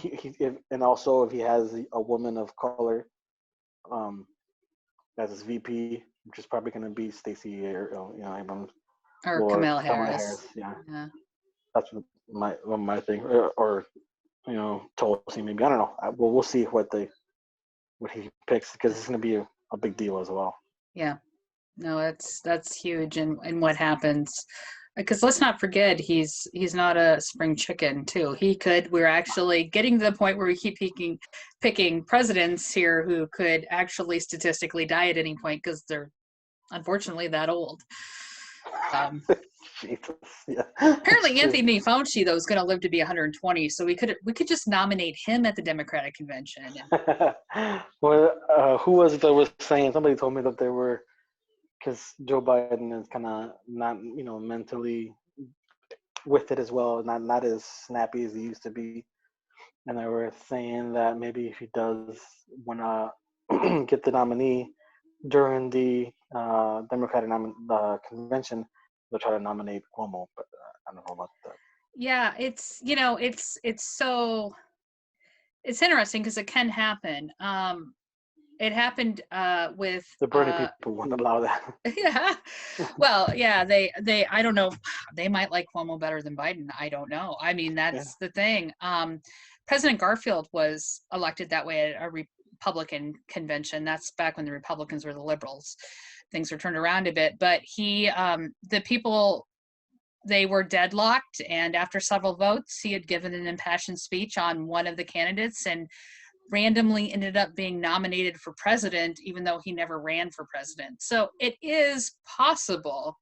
and also if he has a woman of color um, as his VP, which is probably going to be Stacey or Abrams Or or Kamala Kamala Harris. Harris. Yeah, Yeah. that's what my thing. Or Tulsi maybe. I don't know. We'll see what he picks because it's going to be a big deal as well. Yeah. No, that's huge in what happens. Because let's not forget, he's not a spring chicken too. We're actually getting to the point where we keep picking presidents here who could actually statistically die at any point because they're unfortunately that old. Um, Jesus, yeah, it's Apparently true. Anthony Fauci though is going to live to be 120, so we could just nominate him at the Democratic convention. Well, who was it that was saying? Somebody told me that they were because Joe Biden is kind of not mentally with it as well, not as snappy as he used to be, and they were saying that maybe if he does want to get the nominee during the Democratic convention, they'll try to nominate Cuomo, but I don't know about that. Yeah, it's interesting because it can happen. It happened with The Bernie people won't allow that. yeah. Well, yeah, they I don't know, they might like Cuomo better than Biden. I don't know. I mean, Yeah. that's the thing. President Garfield was elected that way at a Republican convention. That's back when the Republicans were the liberals. Things were turned around a bit, but the people, they were deadlocked, and after several votes, he had given an impassioned speech on one of the candidates and randomly ended up being nominated for president, even though he never ran for president. So it is possible,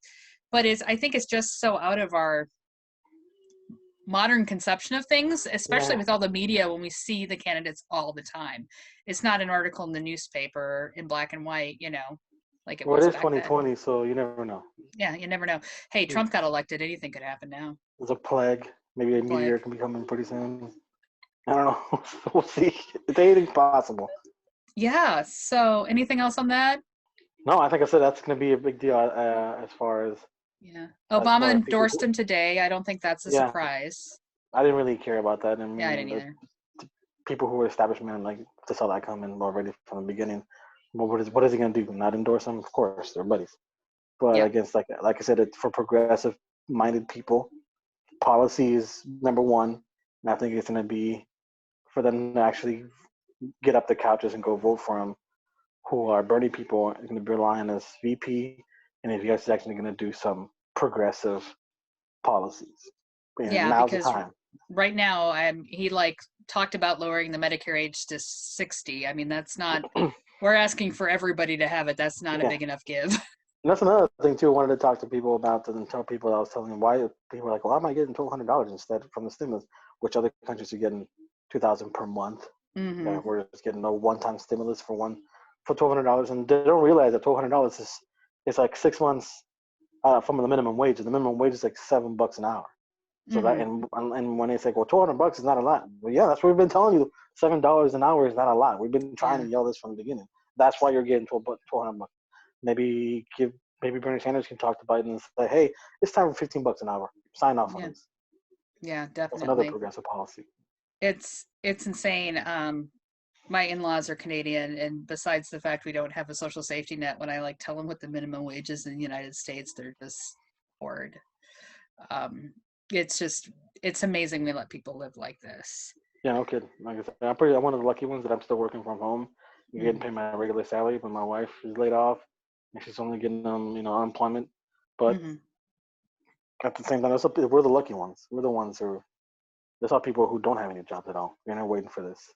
but I think it's just so out of our modern conception of things, especially Yeah. with all the media when we see the candidates all the time. It's not an article in the newspaper in black and white, like it Well, it was is back then. 2020, so you never know. Yeah, you never know. Hey, There's Trump got elected. Anything could happen now. a plague. Maybe a meteor Like, can be coming pretty soon. I don't know. We'll see. It's anything possible. yeah. So anything else on that? No, I think I said that's going to be a big deal Yeah. as Obama far as people endorsed who. him today. I don't think that's a Yeah, surprise. I didn't really care about that. I Yeah, I mean, didn't either. the people who were establishment like they saw that coming already from the beginning. Well, what is he going to do? Not endorse him? Of course, they're buddies. But Yeah. against like I said, it's for progressive minded people. Policy is number one, and I think it's going to be for them to actually get up the couches and go vote for him. Who are Bernie people are going to be relying as VP, and if you guys are actually going to do some progressive policies, and Yeah, now's the because time. right now he like talked about lowering the Medicare age to 60. I mean, that's not, we're asking for everybody to have it. That's not a Yeah, big enough give. and that's another thing too. I wanted to talk to people about and tell people I was telling them why people were like, why am I getting $1,200 instead from the stimulus, which other countries are getting 2,000 per month. Hmm. Yeah, we're just getting a one-time stimulus for $1,200, and they don't realize that $1,200 is like 6 months from the minimum wage. And the minimum wage is like $7 an hour. So that Hmm. and when they say, well, $200 is not a lot. Well, yeah, that's what we've been telling you. $7 an hour is not a lot. We've been trying Yeah. to yell this from the beginning. That's why you're getting $1,200. Maybe Bernie Sanders can talk to Biden and say, hey, it's time for $15 an hour. Sign off on Yeah. this. Yeah, That's another definitely. progressive policy. It's insane. My in-laws are Canadian, and besides the fact we don't have a social safety net, when I like tell them what the minimum wage is in the United States, they're just horrid. Um, it's amazing we let people live like this. Yeah, no kidding. Like I said, I'm one of the lucky ones that I'm still working from home. I'm getting Mhm. paid my regular salary, but my wife is laid off, and she's only getting unemployment. But Mhm. at the same time, we're the lucky ones. We're the ones who there's all people who don't have any jobs at all. They're not waiting for this.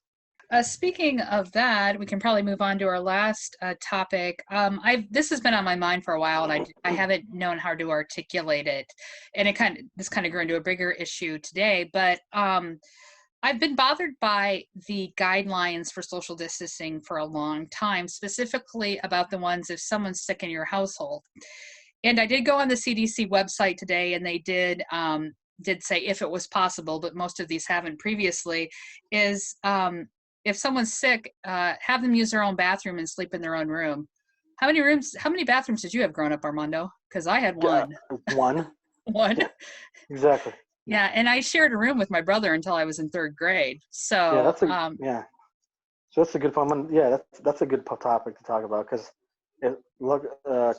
Speaking of that, we can probably move on to our last topic. I've this has been on my mind for a while, and I haven't known how to articulate it, and this kind of grew into a bigger issue today. But I've been bothered by the guidelines for social distancing for a long time, specifically about the ones if someone's sick in your household. And I did go on the CDC website today, and they did say if it was possible, but most of these haven't previously. Is if someone's sick, have them use their own bathroom and sleep in their own room. How many rooms? How many bathrooms did you have growing up, Armando? Because I had Uh, one. one, One. yeah, exactly. Yeah, Yeah, and I shared a room with my brother until I was in third grade. yeah, So, yeah. So that's a good point. Yeah, that's a good topic to talk about because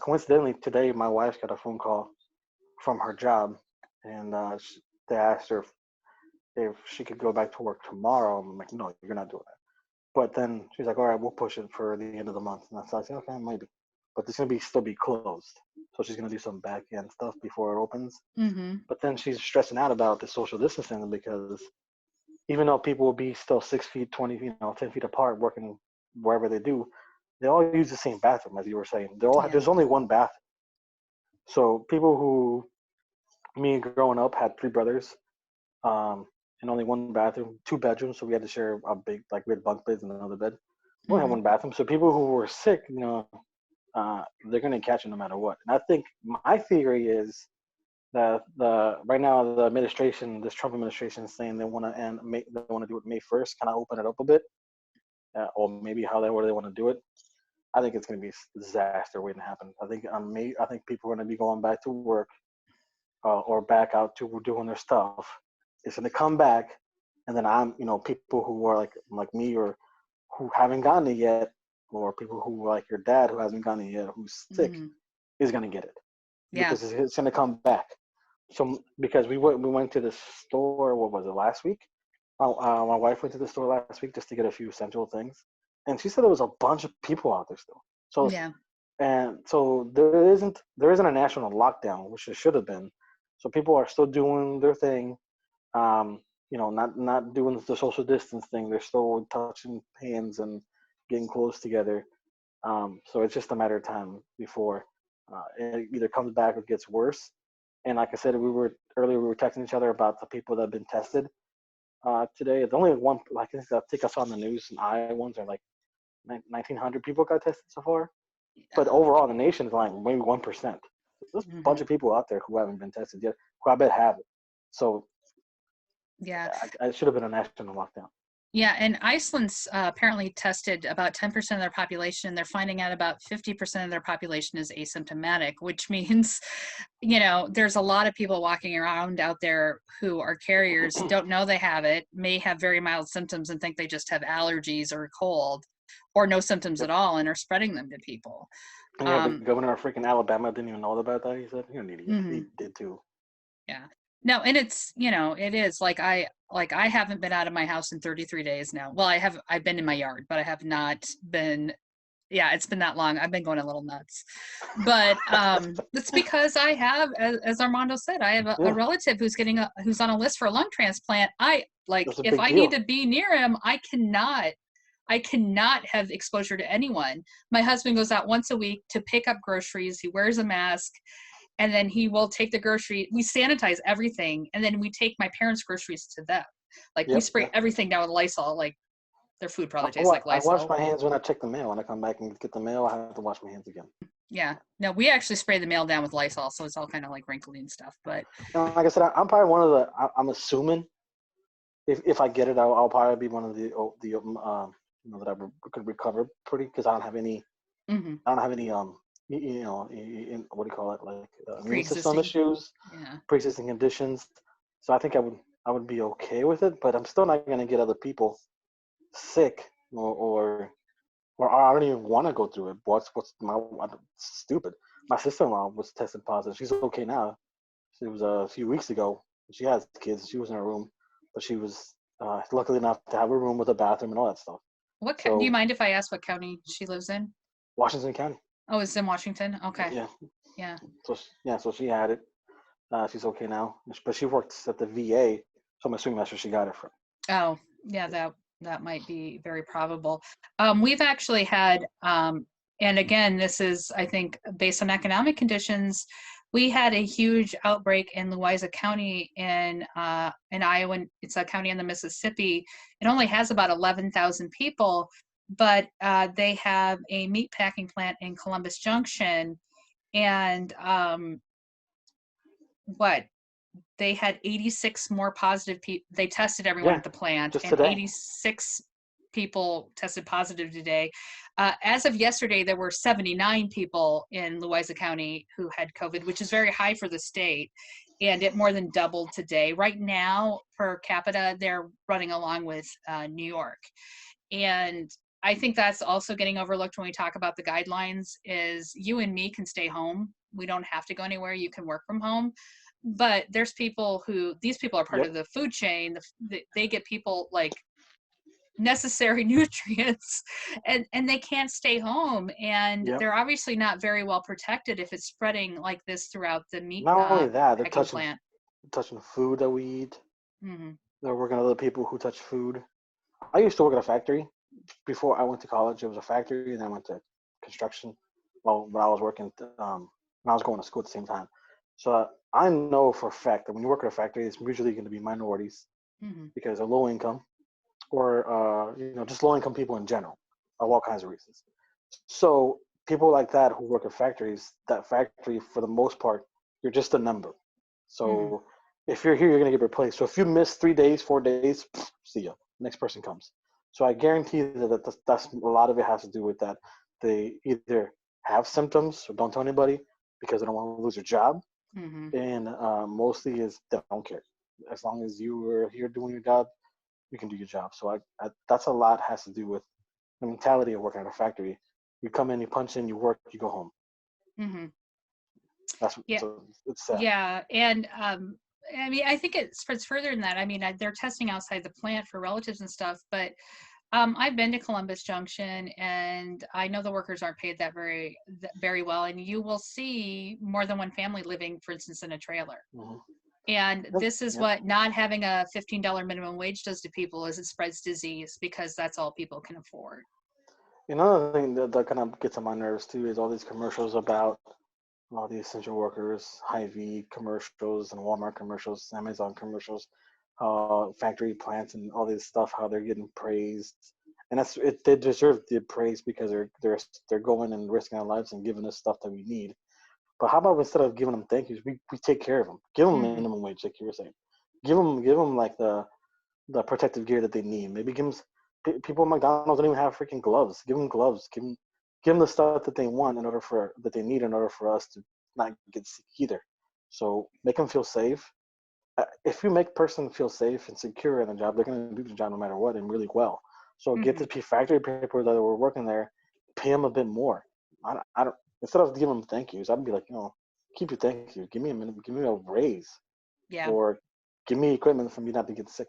coincidentally today my wife got a phone call from her job, and they asked her if she could go back to work tomorrow. I'm like, no, you're not doing that. But then she's like, all right, we'll push it for the end of the month. And I said, okay, maybe. But it's gonna still be closed, so she's gonna do some back end stuff before it opens. mhm, But then she's stressing out about the social distancing because even though people will be still 6 feet, 20, 10 feet apart, working wherever they do, they all use the same bathroom, as you were saying. yeah, There's only one bathroom. So people who me growing up had three brothers, and only one bathroom, two bedrooms, so we had to share a big, like we had bunk beds and another bed. We only had mhm, one bathroom, so people who were sick, they're gonna catch it no matter what. And I think my theory is that the right now the administration, this Trump administration, is saying they want to they want to do it May 1st, kind of open it up a bit, or maybe where they want to do it. I think it's gonna be a disaster waiting to happen. I think people are gonna be going back to work, or back out to doing their stuff. It's gonna come back, and then people who are like me or who haven't gotten it yet, or people who are like your dad who hasn't gotten it yet, who's sick, mhm, is gonna get it yeah, because it's gonna come back. So because we went to the store, what was it, last week? My wife went to the store last week just to get a few essential things, and she said there was a bunch of people out there still. So yeah, and so there isn't a national lockdown, which it should have been. So people are still doing their thing. Not doing the social distance thing. They're still touching hands and getting close together. So it's just a matter of time before it either comes back or gets worse. And like I said, we were texting each other about the people that have been tested today. It's only one. Like I think I saw on the news, and I ones are like 1,900 people got tested so far. But overall, in the nation is like maybe 1%. There's a bunch mhm, of people out there who haven't been tested yet, who I bet have it. So yeah. I should have been a national lockdown. Yeah, and Iceland's apparently tested about 10% of their population. They're finding out about 50% of their population is asymptomatic, which means, there's a lot of people walking around out there who are carriers, don't know they have it, may have very mild symptoms and think they just have allergies or a cold, or no symptoms at Yep. all and are spreading them to people. And yeah, the Um, governor of freaking Alabama didn't even know about that. He said, "You're an idiot." He mhm. did too. Yeah. No, and it is like I haven't been out of my house in 33 days now. Well, I've been in my yard, but I have not been yeah, it's been that long. I've been going a little nuts. But it's because I have as Armando said, I have a Yeah, relative who's on a list for a lung transplant. that's a If big I need deal. to be near him, I cannot have exposure to anyone. My husband goes out once a week to pick up groceries. He wears a mask and then he will take we sanitize everything and then we take my parents groceries to them, like we Yep. spray Yeah. everything down with Lysol, like their food probably tastes like I wash Lysol. my hands when I check the mail. When I come back and get the mail, I have to wash my hands again. Yeah, no, we actually spray the mail down with Lysol, so it's all kind of like wrinkly and stuff, but And like I said, I'm probably one of the. I'm assuming if I get it, I'll probably be one of that I could recover pretty because I don't have any. mm-hmm. I don't have any what do you call it, like immune system Pre-existing, issues, yeah, pre-existing conditions. So I think I would be okay with it, but I'm still not going to get other people sick or I don't even want to go through it. Stupid. My sister-in-law was tested positive. She's okay now. It was a few weeks ago. She has kids. She was in her room, but she was luckily enough to have a room with a bathroom and all that stuff. Do you So mind if I ask what county she lives in? Washington County. Oh, it's in Washington. Okay. Yeah. Yeah. So she had it. She's okay now, but she works at the VA, so I'm assuming that's where she got it from. Oh, yeah, that might be very probable. We've actually had, and again, this is, I think, based on economic conditions, we had a huge outbreak in Louisa County in Iowa. And it's a county in the Mississippi. It only has about 11,000 people, but they have a meat packing plant in Columbus Junction, and what they had 86 more positive people. They tested everyone Yeah, at the plant, just and today. 86 people tested positive today. As of yesterday, there were 79 people in Louisa County who had COVID, which is very high for the state, and it more than doubled today. Right now, per capita, they're running along with New York. And I think that's also getting overlooked when we talk about the guidelines is you and me can stay home. We don't have to go anywhere. You can work from home. But there's people these people are part Yep. of the food chain. They get people like necessary nutrients, and they can't stay home. And Yep. they're obviously not very well protected if it's spreading like this throughout the meat Not only that, they're packing plant. touching food that we eat. Hmm. They're working with other people who touch food. I used to work at a factory before I went to college. It was a factory, and I went to construction. Well, when I was working, when I was going to school at the same time. So I know for a fact that when you work at a factory, it's usually going to be minorities Hmm. because they're low income, or just low income people in general, of all kinds of reasons. So people like that who work at factories, that factory for the most part, you're just a number. Hmm. So if you're here, you're gonna get replaced. So if you miss 3 days, 4 days, see ya. Next person comes. So I guarantee that's a lot of it has to do with that. They either have symptoms or don't tell anybody because they don't want to lose their job, Hmm. and mostly is they don't care. As long as you are here doing your job, you can do your job. So that's a lot has to do with the mentality of working at a factory. You come in, you punch in, you work, you go home. Hmm. That's Yeah. so it's sad. Yeah, and I mean, I think it spreads further than that. I mean, they're testing outside the plant for relatives and stuff, but I've been to Columbus Junction, and I know the workers aren't paid very well, and you will see more than one family living, for instance, in a trailer. Mm-hmm. And Yep, this is yep. what not having a $15 minimum wage does to people is it spreads disease because that's all people can afford. Another thing that kind of gets on my nerves too is all these commercials about all the essential workers, Hy-Vee commercials and Walmart commercials, Amazon commercials, factory plants and all this stuff, how they're getting praised. And that's it. They deserve the praise because they're going and risking their lives and giving us stuff that we need. But how about instead of giving them thank yous, we take care of them, give them Hmm. minimum wage, like you were saying, give them like the protective gear that they need. Maybe give them people at McDonald's don't even have freaking gloves. Give them gloves. Give them the stuff that they want that they need in order for us to not get sick either. So make them feel safe. If you make a person feel safe and secure in the job, they're going to do the job no matter what and really well. So get Hmm. the factory people that were working there, pay them a bit more. I don't instead of giving them thank yous, I'd be like, keep your thank you. Give me a minute. Give me a raise, Yeah. or give me equipment for me not to get sick.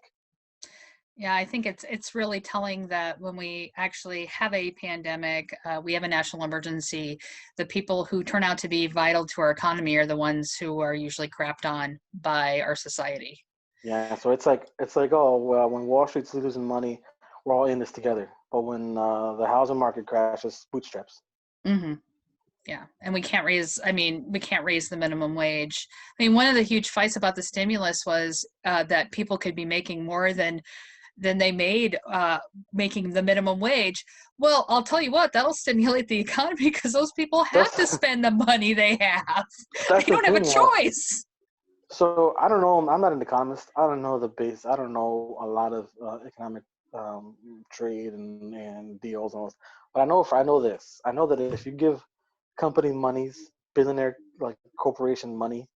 Yeah, I think it's really telling that when we actually have a pandemic, we have a national emergency, the people who turn out to be vital to our economy are the ones who are usually crapped on by our society. Yeah, so it's like oh well, when Wall Street's losing money, we're all in this together. But when the housing market crashes, bootstraps. Hmm. Yeah, and we can't raise the minimum wage. I mean, one of the huge fights about the stimulus was that people could be making more than they made making the minimum wage. Well, I'll tell you what, that'll stimulate the economy because those people have That's to spend the money they have. that's They the don't have a thing. choice. So I don't know. I'm not an economist. I don't know the base. I don't know a lot of economic um, trade and deals and all this. But I know this. I know that if you give company monies, billionaire like corporation money,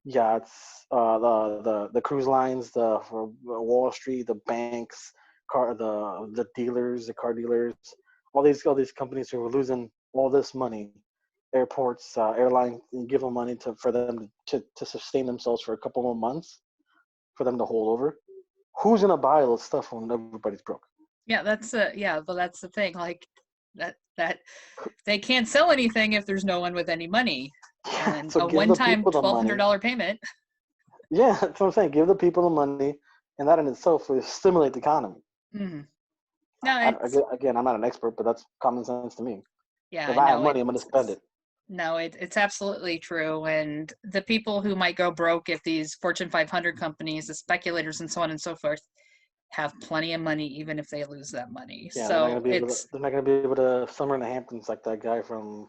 yachts, the cruise lines, the for Wall Street, the banks, the dealers, the car dealers, all these companies who are losing all this money, airports, airlines, and give them money for them to sustain themselves for a couple more months, for them to hold over. who's gonna buy those stuff when everybody's broke? Yeah, well, that's the thing. Like that they can't sell anything if there's no one with any money. And So a give the one-time people the money. $1,200 payment. Yeah, that's what I'm saying. Give the people the money, and that in itself will stimulate the economy. Mhm. No, it's Again, I'm not an expert, but that's common sense to me. yeah, If I have no, money, I'm going to spend it. no, it's absolutely true. And the people who might go broke if these Fortune 500 companies, the speculators and so on and so forth, have plenty of money, even if they lose that money. Yeah, they're not going So to be able to. it's They're not going to be able to summer in the Hamptons like that guy from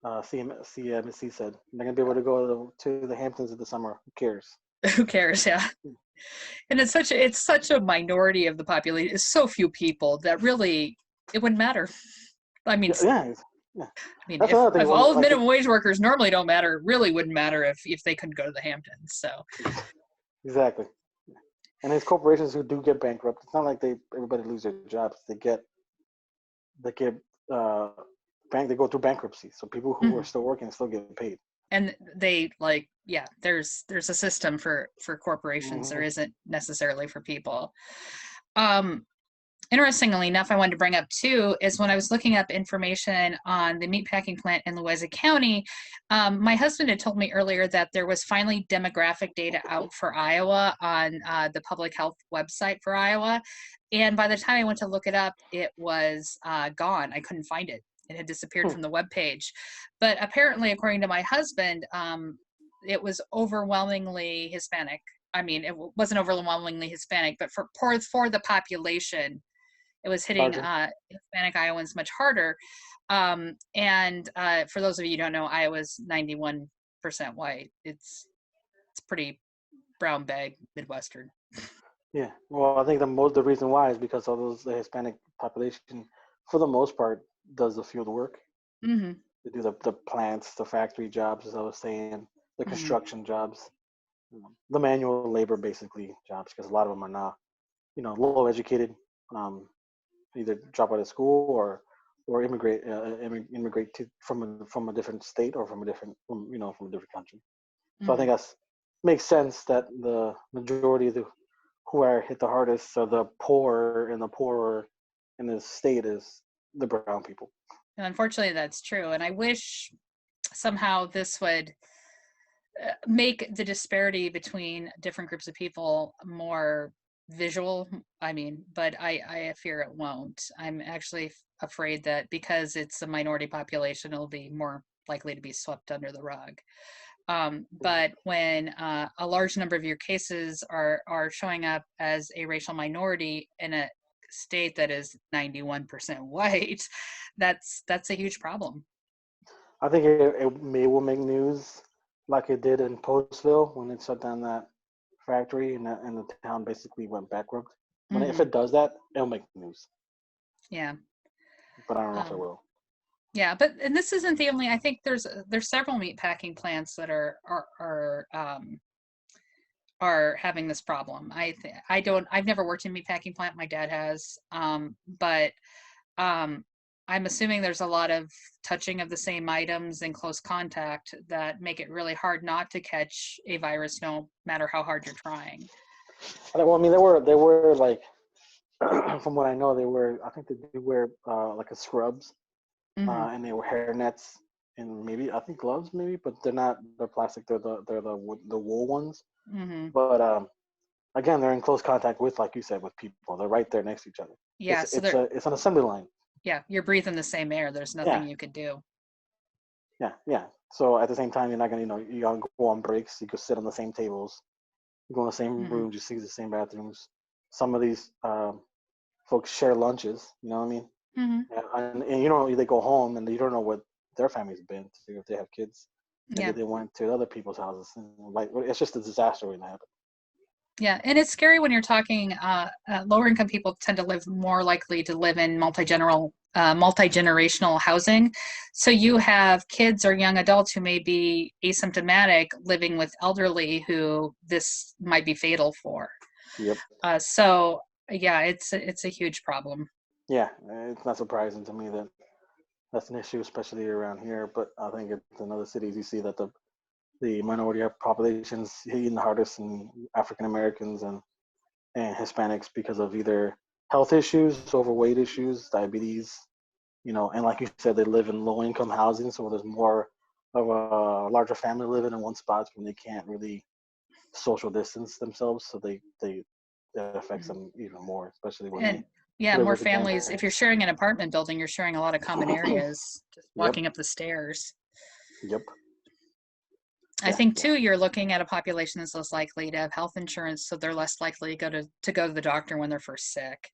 CNBC said. They're going to be able to go to the Hamptons in the summer. Who cares? who cares? Yeah. And it's such a minority of the population. It's so few people that really it wouldn't matter. I mean, Yeah. I mean, That's another thing. if all of Like, minimum wage workers normally don't matter, it really wouldn't matter if they couldn't go to the Hamptons. So exactly. And there's corporations who do get bankrupt. It's not like everybody lose their jobs. They get uh they go through bankruptcy. So people who are still working still get paid. and they there's a system for corporations. There isn't necessarily for people. Interestingly enough, I wanted to bring up too is when I was looking up information on the meatpacking plant in Louisa County, my husband had told me earlier that there was finally demographic data out for Iowa on the public health website for Iowa. And by the time I went to look it up, it was gone. I couldn't find it. It had disappeared from the webpage. But apparently, according to my husband, it was overwhelmingly Hispanic. I mean, it wasn't overwhelmingly Hispanic, but for the population, it was hitting Hispanic Iowans much harder. And for those of you who don't know, Iowa's 91% white. It's pretty brown bag Midwestern. Yeah. Well, I think the reason why is because the Hispanic population, for the most part, does the field work. Mm-hmm. They do the plants, the factory jobs, as I was saying, the construction jobs, the manual labor basically jobs, because a lot of them are not, low educated. Either drop out of school or immigrate from a different state or from a different country. So I think that's makes sense that the majority of who are hit the hardest are the poor, and the poorer in this state is the brown people. And unfortunately, that's true. And I wish somehow this would make the disparity between different groups of people more visual. I mean, but I fear it won't. I'm actually afraid that because it's a minority population, it'll be more likely to be swept under the rug. But when a large number of your cases are showing up as a racial minority in a state that is 91% white, that's a huge problem. I think it will make news like it did in Postville when it shut down that factory and the town basically went bankrupt. If it does that, it'll make news. Yeah. But I don't know if it will. Yeah, and this isn't the only. I think there's several meat packing plants that are having this problem. I've never worked in a meat packing plant. My dad has, but I'm assuming there's a lot of touching of the same items and close contact that make it really hard not to catch a virus, no matter how hard you're trying. Well, I mean, they were like, from what I know, I think they do wear like a scrubs, and they were hair nets and maybe I think gloves maybe, but they're plastic. They're the wool ones. But again, they're in close contact with, like you said, with people. They're right there next to each other. Yeah, it's an assembly line. Yeah, you're breathing the same air. There's nothing you could do. Yeah. So at the same time, you're not gonna, you gotta go on breaks. You could sit on the same tables. You go in the same rooms. You see the same bathrooms. Some of these folks share lunches. You know what I mean? And they go home and you don't know what their family's been through if they have kids. Maybe they went to other people's houses. And it's just a disaster waiting to happen. Yeah, and it's scary when you're talking lower income people tend to live more likely to live in multi-generational housing. So you have kids or young adults who may be asymptomatic living with elderly who this might be fatal for. Yep. So yeah, it's a huge problem. Yeah, it's not surprising to me that that's an issue, especially around here. But I think it's in other cities you see that the minority populations hitting the hardest in African Americans and and Hispanics because of either health issues, overweight issues, diabetes, and like you said, they live in low income housing, so there's more of a larger family living in one spot when they can't really social distance themselves, so that affects them even more, especially when And they yeah, live more with the families. If you're grandparents. sharing an apartment building, you're sharing a lot of common areas, just Yep, walking up the stairs. yep, I yeah, think yeah, too, you're looking at a population that's less likely to have health insurance, so they're less likely to go to the doctor when they're first sick,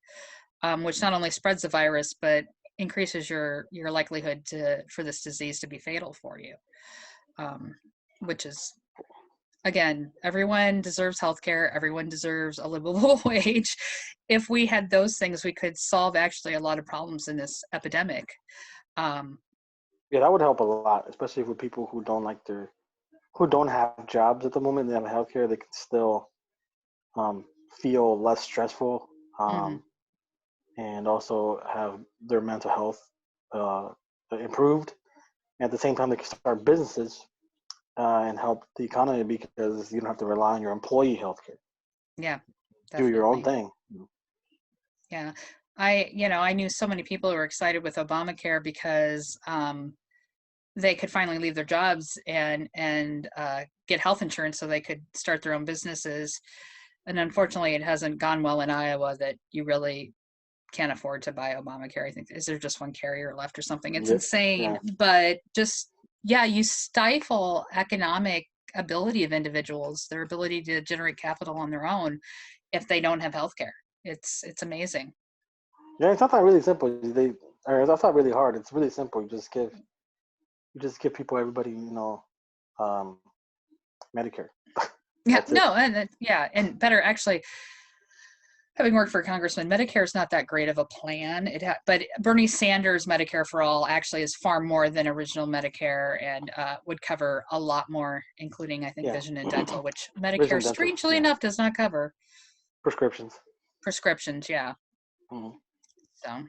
which not only spreads the virus but increases your likelihood for this disease to be fatal for you. Which is, again, everyone deserves healthcare. Everyone deserves a livable wage. If we had those things, we could solve actually a lot of problems in this epidemic. Um, yeah. That would help a lot, especially for people who don't have jobs at the moment. They have healthcare. They can still um, feel less stressful, mhm. and also have their mental health uh, improved. At the same time, they can start businesses and help the economy because you don't have to rely on your employee healthcare. Yeah, Do your own definitely. thing. Yeah. I knew so many people who were excited with Obamacare because they could finally leave their jobs and get health insurance so they could start their own businesses. And unfortunately, it hasn't gone well in Iowa that you really can't afford to buy Obamacare. I think, is there just one carrier left or something? It's Yeah, insane. yeah, But just, yeah, you stifle economic ability of individuals, their ability to generate capital on their own if they don't have healthcare. It's amazing. yeah. It's not that really simple. That's not really hard. It's really simple. You just give people, everybody, um, Medicare. Yeah, That's it. no, and yeah, and better actually, having worked for a congressman, Medicare is not that great of a plan. But Bernie Sanders' Medicare for All actually is far more than original Medicare and would cover a lot more, including I think Yeah. vision and dental, which Medicare, Vision, dental, strangely yeah. enough, does not cover. Prescriptions. Prescriptions. Yeah, Hmm. so cool.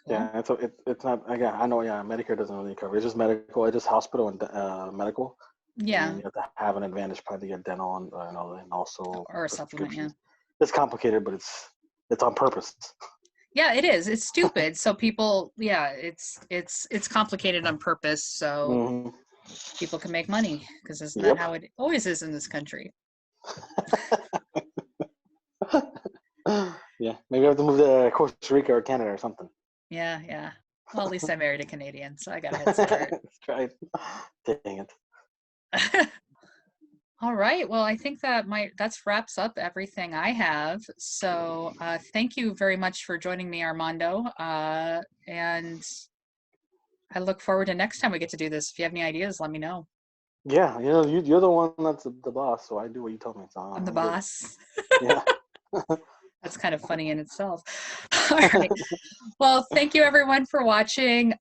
Yeah, it's not. Again, I know. Yeah, Medicare doesn't really cover. It's just medical. It's just hospital and medical, and then Yeah, you have to have an advantage probably to get dental and also or a supplement. Yeah, prescriptions. It's complicated, but it's on purpose. yeah, it is. It's stupid. So people, yeah, it's complicated on purpose, so Hmm. people can make money, because isn't that Yep. how it always is in this country? Yeah, maybe I have to move to Costa Rica or Canada or something. Yeah, yeah. Well, at least I married a Canadian, so I got a head start. That's right. Dang it. All right. Well, I think that's wraps up everything I have. So thank you very much for joining me, Armando. And I look forward to next time we get to do this. If you have any ideas, let me know. Yeah, you're the one that's the boss, so I do what you tell me. So I'm the I'm good. boss. Yeah. That's kind of funny in itself. All right. Well, thank you everyone for watching.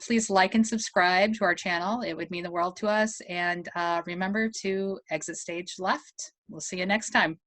Please like and subscribe to our channel. It would mean the world to us. And remember to exit stage left. We'll see you next time.